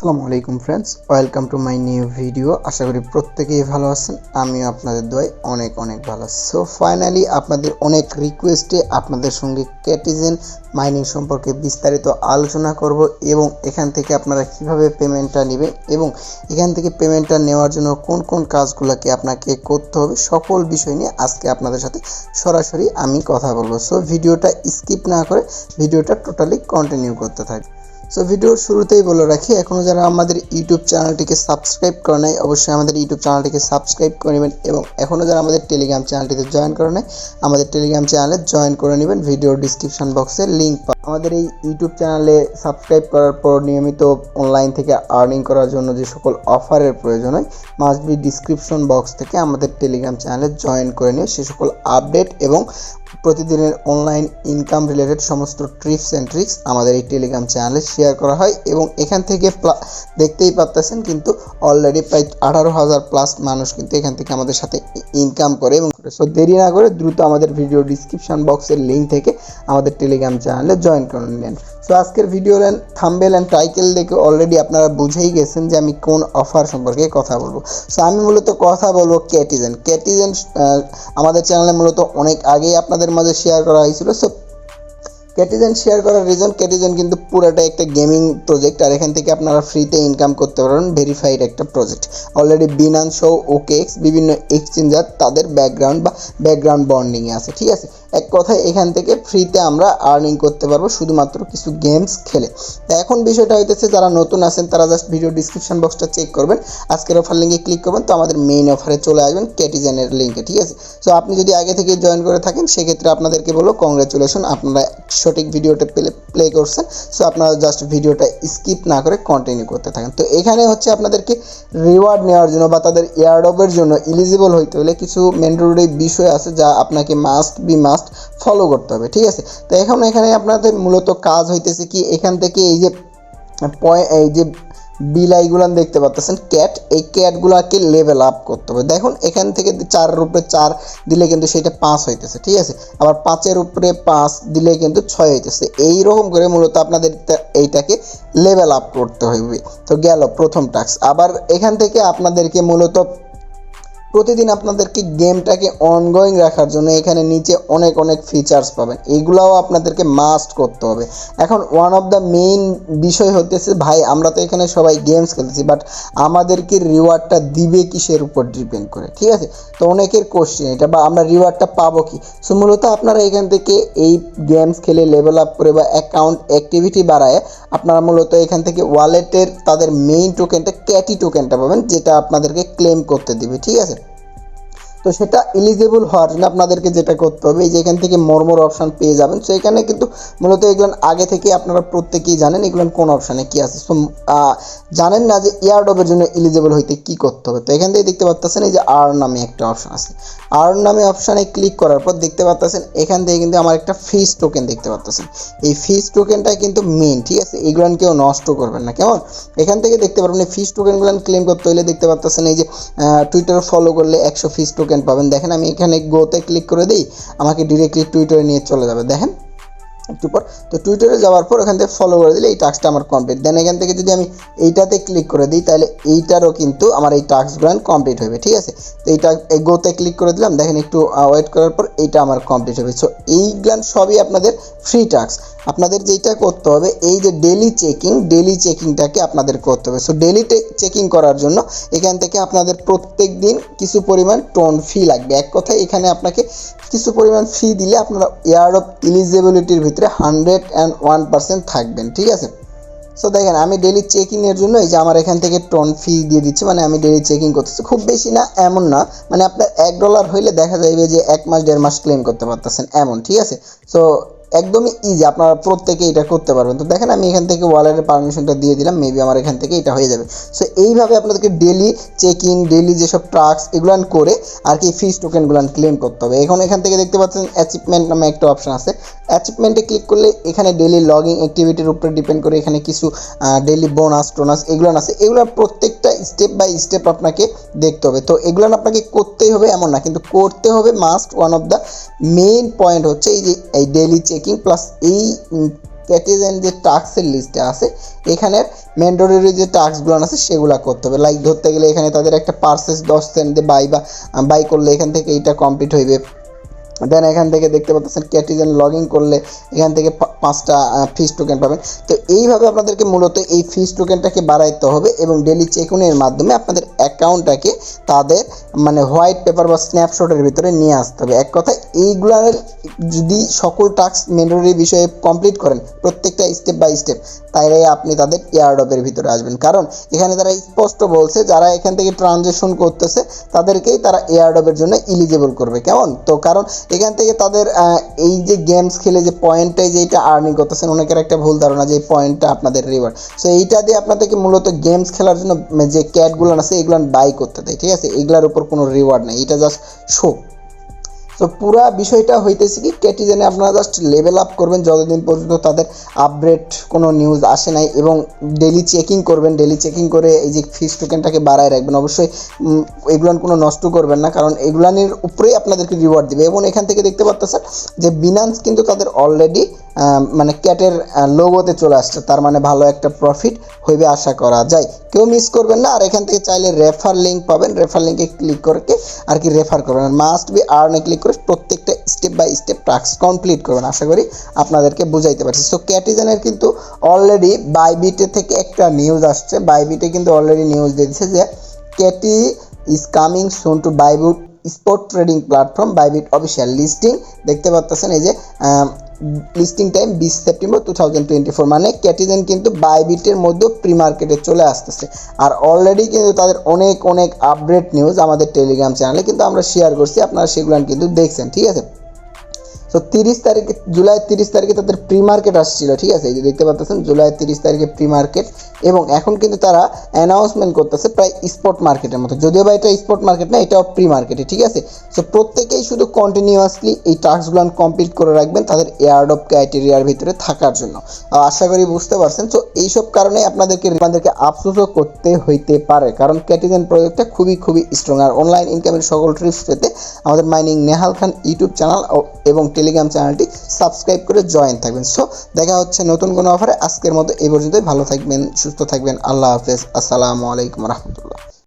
আসসালামু আলাইকুম friends, welcome to my new video. আশা করি প্রত্যেকেই ভালো আছেন। আমিও আপনাদের দোয়ায় অনেক ভালো আছি। সো ফাইনালি আপনাদের অনেক রিকোয়েস্টে আপনাদের সঙ্গে ক্যাটিজেন মাইনিং সম্পর্কে বিস্তারিত আলোচনা করব এবং এখান থেকে আপনারা কিভাবে পেমেন্টটা নেবেন এবং এখান থেকে পেমেন্টটা নেওয়ার জন্য কোন কোন কাজগুলোকে আপনাকে করতে হবে সকল বিষয় নিয়ে আজকে আপনাদের সাথে সরাসরি আমি কথা বলবো। সো ভিডিওটা স্কিপ না করে ভিডিওটা টোটালি কন্টিনিউ করতে থাকি। সো ভিডিওর শুরুতেই বলে রাখি, এখনও যারা আমাদের ইউটিউব চ্যানেলটিকে সাবস্ক্রাইব করে নাই অবশ্যই আমাদের ইউটিউব চ্যানেলটিকে সাবস্ক্রাইব করে নেবেন এবং এখনও যারা আমাদের টেলিগ্রাম চ্যানেলটিতে জয়েন করে নাই আমাদের টেলিগ্রাম চ্যানেলে জয়েন করে নেবেন। ভিডিওর ডিসক্রিপশন বক্সে লিঙ্ক আমাদের এই ইউটিউব চ্যানেলে সাবস্ক্রাইব করার পর নিয়মিত অনলাইন থেকে আর্নিং করার জন্য যে সকল অফারের প্রয়োজন হয় মাস্ট বি ডিসক্রিপশন বক্স থেকে আমাদের টেলিগ্রাম চ্যানেলে জয়েন করে নিয়ে সে সকল আপডেট এবং প্রতিদিনের অনলাইন ইনকাম রিলেটেড সমস্ত টিপস অ্যান্ড ট্রিক্স আমাদের এই টেলিগ্রাম চ্যানেলে শেয়ার করা হয় এবং এখান থেকে দেখতেই পাচ্ছেন কিন্তু অলরেডি প্রায় 18,000 প্লাস মানুষ কিন্তু এখান থেকে আমাদের সাথে ইনকাম করে এবং সো দেরি না করে দ্রুত আমাদের ভিডিও ডিসক্রিপশন বক্সের লিঙ্ক থেকে আমাদের টেলিগ্রাম চ্যানেলে জয়েন করে নিন। সো আজকের ভিডিওর থাম্বনেল অ্যান্ড টাইটেল দেখে অলরেডি আপনারা বুঝেই গেছেন যে আমি কোন অফার সম্পর্কে কথা বলবো। সো আমি মূলত কথা বলবো ক্যাটিজেন আমাদের চ্যানেলে মূলত অনেক আগেই আপনাদের মাঝে শেয়ার করা হয়েছিল। সো ক্যাটিজেন শেয়ার করার রিজন, ক্যাটিজেন কিন্তু পুরোটা একটা গেমিং প্রজেক্ট আর এখান থেকে আপনারা ফ্রিতে ইনকাম করতে পারবেন। ভেরিফাইড একটা project, already Binance show OKX বিভিন্ন এক্সচেঞ্জার তাদের ব্যাকগ্রাউন্ড বন্ডিংয়ে আছে। ঠিক আছে, এক কথায় এখান থেকে ফ্রিতে আমরা আর্নিং করতে পারবো শুধুমাত্র কিছু গেমস খেলে। তো এখন বিষয়টা হইতেছে যারা নতুন আছেন তারা জাস্ট ভিডিও ডিসক্রিপশন বক্সটা চেক করবেন, আজকের অফার লিঙ্কে ক্লিক করবেন তো আমাদের মেইন অফারে চলে আসবেন ক্যাটিজেনের লিঙ্কে। ঠিক আছে, সো আপনি যদি আগে থেকে জয়েন করে থাকেন সেক্ষেত্রে আপনাদেরকে বলবো কংগ্রাচুলেশন, আপনারা সঠিক ভিডিওটা প্লে করছেন। সো আপনারা জাস্ট ভিডিওটা স্কিপ না করে কন্টিনিউ করতে থাকেন। তো এখানে হচ্ছে আপনাদেরকে রিওয়ার্ড নেওয়ার জন্য বা তাদের এয়ারড্রপের জন্য এলিজিবল হইতে হলে কিছু ম্যান্ডেটরি বিষয় আছে যা আপনাকে মাস্ট ফলো করতে হবে। ঠিক আছে, তো এখানে আপনাদের মূলত কাজ হইতেছে কি, এখান থেকে এই যে বিলাইগুলো দেখতে পাচ্ছেন ক্যাট, এই ক্যাটগুলোকে লেভেল আপ করতে হবে। দেখুন এখান থেকে 4-এর উপরে 4 দিলে কিন্তু সেটা 5 হইতেছে। ঠিক আছে, আবার 5-এর উপরে 5 দিলে কিন্তু 6 হইতেছে। এইরকম করে মূলত আপনাদের এইটাকে লেভেল আপ করতে হইবে। তো গেল প্রথম টাস্ক। আবার এখান থেকে আপনাদেরকে মূলত প্রতিদিন আপনাদেরকে গেমটাকে অনগোয়িং রাখার জন্য এখানে নিচে অনেক ফিচার্স পাবেন, এইগুলাও আপনাদেরকে মাস্ট করতে হবে। এখন ওয়ান অফ দ্য মেইন বিষয় হতেছে ভাই আমরা তো এখানে সবাই গেমস খেলতেছি বাট আমাদেরকে রিওয়ার্ডটা দিবে কিসের উপর ডিপেন্ড করে। ঠিক আছে, তো অনেকের কোশ্চেন এটা বা আমরা রিওয়ার্ডটা পাবো কি। সো মূলত আপনারা এখান থেকে এই গেমস খেলে লেভেল আপ করে বা অ্যাকাউন্ট অ্যাক্টিভিটি বাড়ায় আপনারা মূলত এখান থেকে ওয়ালেটের তাদের মেইন টোকেনটা ক্যাটি টোকেনটা পাবেন যেটা আপনাদেরকে ক্লেম করতে দিবে। ঠিক আছে, তো সেটা এলিজিবল হওয়ার জন্য আপনাদেরকে যেটা করতে হবে এই যে এখান থেকে মোর অপশান পেয়ে যাবেন। সো এখানে কিন্তু মূলত এগুলো আগে থেকে আপনারা প্রত্যেকেই জানেন এগুলো কোন অপশানে কী আছে। সো জানেন না যে এয়ারড্রপের জন্য এলিজিবল হইতে কী করতে হবে। তো এখান থেকে দেখতে পাচ্ছেন এই যে আর্ন নামে একটা অপশান আছে, আর্ন নামে অপশানে ক্লিক করার পর দেখতে পাচ্ছেন এখান থেকে কিন্তু আমার একটা ফিস টোকেন দেখতে পাচ্ছেন। এই ফিস টোকেনটা কিন্তু মেন। ঠিক আছে, এগুলো কেউ নষ্ট করবেন না কেমন। এখান থেকে দেখতে পারবেন এই ফিস টোকেনগুলো ক্লেম করতে হলে দেখতে পাচ্ছেন এই যে টুইটার ফলো করলে 100 ফিস টোকেন পাবেন। দেখেন আমি এখানে গোতে ক্লিক করে দিই, আমাকে ডিরেক্টলি টুইটারে নিয়ে চলে যাবে। দেখেন একটু পর, তো টুইটারে যাওয়ার পর এখান থেকে ফলো করে দিলে এই টাস্কটা আমার কমপ্লিট। দেন এখান থেকে যদি আমি এইটাতে ক্লিক করে দিই তাহলে এইটারও কিন্তু আমার এই টাস্কগুলো কমপ্লিট হবে। ঠিক আছে, তো এইটা গোতে ক্লিক করে দিলাম, দেখেন একটু ওয়েট করার পর এইটা আমার কমপ্লিট হবে। সো এইগুলো সবই আপনাদের ফ্রি টাস্ক। আপনাদের যেটা করতে হবে এই যে ডেলি চেকিংটাকে আপনাদের করতে হবে। সো ডেলি চেকিং করার জন্য এখান থেকে আপনাদের প্রত্যেক দিন কিছু পরিমাণ টোন ফি লাগবে। এক কথায় এখানে আপনাকে কিছু পরিমাণ ফি দিলে আপনারা এয়ারড্রপ এলিজিবিলিটির ভিতরে 101% থাকবেন। ঠিক আছে, সো দেখেন আমি ডেলি চেকিংয়ের জন্য এই যে আমার এখান থেকে টোন ফি দিয়ে দিচ্ছে, মানে আমি ডেলি চেকিং করতেছি, খুব বেশি না এমন না, মানে আপনার $1 হইলে দেখা যাবে যে 1 মাস 1.5 মাস ক্লেম করতে পারতেছেন এমন। ঠিক আছে, সো একদমই ইজি, আপনারা প্রত্যেকে এটা করতে পারবেন। তো দেখেন আমি এখান থেকে ওয়ালেটের পারমিশনটা দিয়ে দিলাম, মেবি আমার এখান থেকে এটা হয়ে যাবে। সো এইভাবে আপনাদেরকে ডেলি চেকিং ডেলি যেসব টাস্ক এগুলো করে আর কি ফিস টোকেনগুলো ক্লেম করতে হবে। এখন এখান থেকে দেখতে পাচ্ছেন অ্যাচিভমেন্ট নামে একটা অপশন আছে, অ্যাচিভমেন্টে ক্লিক করলে এখানে ডেলি লগইন অ্যাক্টিভিটির উপরে ডিপেন্ড করে এখানে কিছু ডেলি টোনাস এগুলো আছে, এগুলো প্রত্যেকটা স্টেপ বাই স্টেপ আপনাকে দেখতে হবে। তো এগুলো আপনাকে করতেই হবে এমন না, কিন্তু করতে হবে must. One of the main point হচ্ছে এই যে এই ডেলি চেকিং প্লাস এই ক্যাটিজেন যে টাস্কের লিস্টে আছে এখানের ম্যান্ডেটরি যে টাস্কগুলো আছে সেগুলো করতে হবে। লাইক ধরতে গেলে এখানে তাদের একটা পার্সেস 10 সেন্ট দিয়ে বাই করলে এখান থেকে এইটা কমপ্লিট হইবে। দেন এখান থেকে দেখতে পাচ্ছেন ক্যাটিজেন লগ ইন করলে এখান থেকে 5টা ফিস টোকেন পাবেন। তো এইভাবে আপনাদেরকে মূলত এই ফিস টোকেনটাকে বাড়াইতে হবে এবং ডেলি চেকইনের মাধ্যমে আপনাদের অ্যাকাউন্টটাকে তাদের মানে হোয়াইট পেপার বা স্ন্যাপশটের ভিতরে নিয়ে আসতে হবে। এক কথায় এইগুলার যদি সকল টাস্ক ম্যান্ডেটরি বিষয়ে কমপ্লিট করেন প্রত্যেকটা স্টেপ বাই স্টেপ, তাইলে আপনি তাদের এয়ারড্রপের ভিতরে আসবেন। কারণ এখানে তারা স্পষ্ট বলছে যারা এখান থেকে ট্রানজ্যাকশন করতেছে তাদেরকেই তারা এয়ারড্রপের জন্য এলিজিবল করবে। কেমন? তো কারণ এখান থেকে তাদের এই যে গেমস খেলে যে পয়েন্টটাই যে এটা আর্নিং করতেছেন, অনেকের একটা ভুল ধারণা যে এই পয়েন্টটা আপনাদের রিওয়ার্ড। সো এইটা দিয়ে আপনাদেরকে মূলত গেমস খেলার জন্য যে ক্যাটগুলো আছে এগুলো বাই করতে দেয়, ঠিক আছে? এগুলোর উপর কোনো রিওয়ার্ড নেই, এটা জাস্ট শো। তো পুরো বিষয়টা হইতেছে কি ক্যাটিজেনে আপনারা জাস্ট লেভেল আপ করবেন যতদিন পর্যন্ত তাদের আপডেট কোনো নিউজ আসে নাই, এবং ডেলি চেকিং করবেন। ডেলি চেকিং করে এই যে ফিস টোকেনটাকে বাড়ায় রাখবেন। অবশ্যই এগুলান কোনো নষ্ট করবেন না, কারণ এগুলানের উপরেই আপনাদেরকে রিওয়ার্ড দিবে। এবং এখান থেকে দেখতে পাচ্ছেন যে বিনান্স কিন্তু তাদের অলরেডি মানে ক্যাটের লোগোতে চলে আসছে, তার মানে ভালো একটা প্রফিট হইবে আশা করা যায়। কেউ মিস করবেন না। আর এখান থেকে চাইলে রেফার লিঙ্ক পাবেন, রেফার লিঙ্কে ক্লিক করে আর কি রেফার করবেন। মাস্ট বি আর্নে ক্লিক করে প্রত্যেকটা step by step task complete করবেন। আশা করি আপনাদেরকে বুঝাইতে পারছি। সো ক্যাটিজেনের কিন্তু অলরেডি বাইবিটে থেকে একটা নিউজ আসছে। বাইবিটে কিন্তু অলরেডি নিউজ দিয়েছে যে CATI is coming soon to Bybit spot trading platform Bybit official listing. দেখতে পাচ্ছেন এই যে লিস্টিং টাইম 20 সেপ্টেম্বর 2024, মানে ক্যাটিজেন কিন্তু বাইবিটের মধ্যে প্রি মার্কেটে চলে আসতেছে। আর অলরেডি কিন্তু তাদের অনেক অনেক আপডেট নিউজ আমাদের টেলিগ্রাম চ্যানেলে কিন্তু আমরা শেয়ার করছি, আপনারা সেগুলো কিন্তু দেখছেন, ঠিক আছে? সো 30 তারিখে, জুলাই 30 তারিখে তাদের প্রি মার্কেট আসছিল, ঠিক আছে? এই যে দেখতে পাচ্ছেন জুলাই 30 তারিখে প্রি মার্কেট, এবং এখন কিন্তু তারা অ্যানাউন্সমেন্ট করতেছে প্রায় স্পট মার্কেটের মতো, যদিও বা এটা স্পট মার্কেট না, এটাও প্রি মার্কেটে, ঠিক আছে? সো প্রত্যেকেই শুধু কন্টিনিউয়াসলি এই টাস্কগুলো কমপ্লিট করে রাখবেন তাদের এয়ারড্রপ ক্রাইটেরিয়ার ভিতরে থাকার জন্য। আশা করি বুঝতে পারছেন। সো এইসব কারণে আপনাদেরকে আফসোসও করতে হইতে পারে, কারণ ক্যাটিজেন প্রজেক্টটা খুবই খুবই স্ট্রং। আর অনলাইন ইনকামের সকল ট্রিপস পেতে আমাদের মাইনিং নেহাল খান ইউটিউব চ্যানেল এবং টেলিগ্রাম চ্যানেলটি সাবস্ক্রাইব করে জয়েন থাকবেন। সো দেখা হচ্ছে নতুন কোনো অফারে। আজকের মতো এই পর্যন্তই। ভালো থাকবেন, সুস্থ থাকবেন। আল্লাহ হাফেজ। আসসালামু আলাইকুম রহমতুল্লাহ।